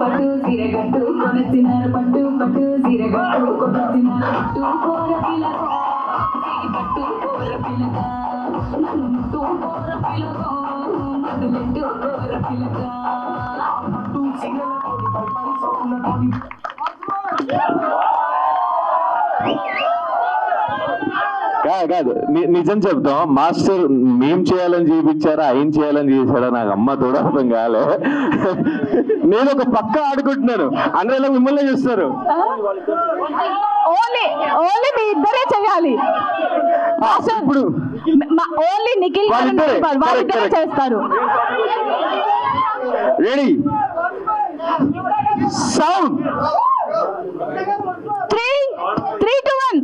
పట్టు సిరగట్టు కొనసినారు పట్టు పట్టు సిరగట్టు కొనసినారు పట్టు కోర పిలగో పట్టు కోర పిలగా నన్ను కోర పిలగో మధులెట్టు కోర పిలగా పట్టు సిగల కోడి పై సోకుల కోడి కాదు నిజం చెప్తాం మాస్టర్ మేం చేయాలని చూపించారా ఆయన చేయాలని చేశారా నాకు అమ్మ తోడు అర్థం కాలే నేను ఒక పక్క ఆడుకుంటున్నాను అందరూ మిమ్మల్ని చూస్తారు ఓన్లీ మీ ఇద్దరే చేయాలి ఇప్పుడు ఓన్లీ నిఖిల్ వాళ్ళిద్దరే చేస్తారు రెడీ సౌండ్ 3, 2, 1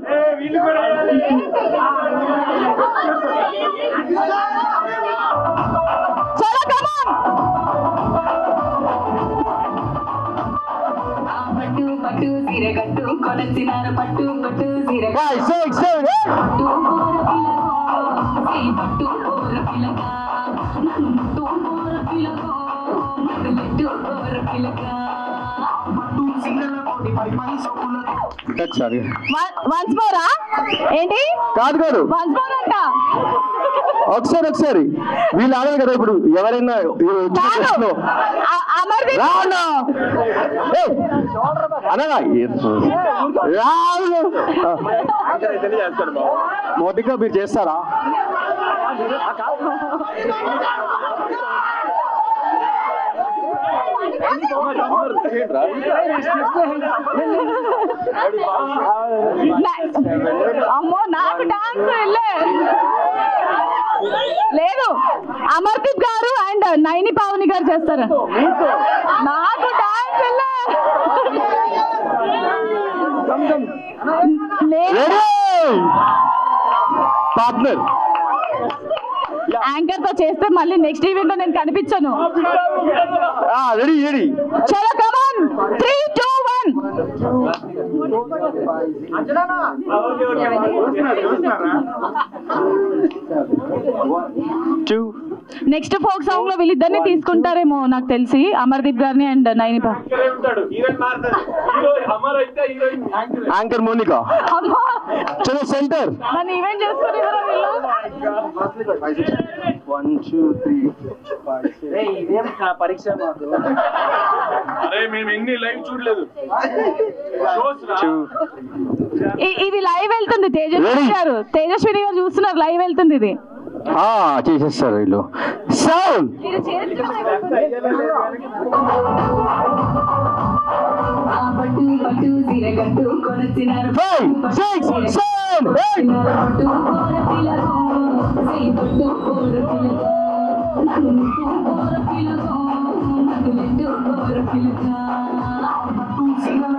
చలో కమ్ ఆన్ పట్టు పట్టు సిరగట్టు కొనసినారు పట్టు పట్టు సిరగట్టు పట్టు కోర పిలగో పట్టు కోర పిలగా నన్ను కోర పిలగో మధులెట్టు కోర పిలగా పట్టు సిగల కోడి పై సోకుల వన్స్ మోరా ఏంటి కాదు వన్స్ మోర్ అంట ఒకసారి వీళ్ళు ఆడరు కదా ఇప్పుడు ఎవరైనా మోటిగా మీరు చేస్తారా అమ్మో నాకు డాన్స్ లేదు అమర్దీప్ గారు అండ్ నైని పావని గారు చేస్తారు నాకు డాన్స్ పార్ట్నర్ యాంకర్ తో చేస్తే మళ్ళీ నెక్స్ట్ ఈవెంట్ లో నేను కనిపించను రెడీ చలో come on 3, 2, 1 next folk song లో వీళ్ళిద్దరిని తీసుకుంటారేమో నాకు తెలిసి అమర్దీప్ గారిని అండ్ నైనిపా యాంకర్ మోనికా చలో సెంటర్ నన్ను ఈవెంట్ చేసుకుని పరీక్ష ఇది లైవ్ వెళ్తుంది తేజస్విని గారు చూస్తున్నారు లైవ్ వెళ్తుంది ఇది చేసేస్తారు వీళ్ళు సౌండ్ పట్టు పట్టు సిరగట్టు కొనసినారు పట్టు కోర పిలగో పట్టు కోర పిలగా నన్ను కోర పిలగో మధులెట్టు కోర పిలగా పట్టు సిగల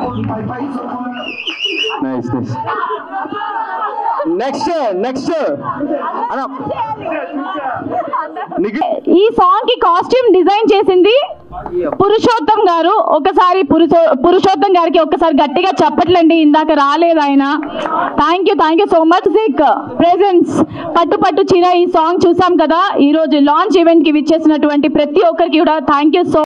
కోడి పై సోకుల నైస్ నెక్స్ట్ ఈ సాంగ్ కి కాస్ట్యూమ్ డిజైన్ చేసింది పురుషోత్తం గారు. ఒకసారి పురుషోత్తం గారికి ఒకసారి గట్టిగా చెప్పట్లండి, ఇందాక రాలేదు ఆయన. Thank you so much. సిక్ ప్రెజెన్స్ పట్టు పట్టు చీర ఈ సాంగ్ చూసాం కదా. ఈ రోజు లాంచ్ ఈవెంట్ కి విచ్చేసినటువంటి ప్రతి ఒక్కరికి కూడా థ్యాంక్ యూ సో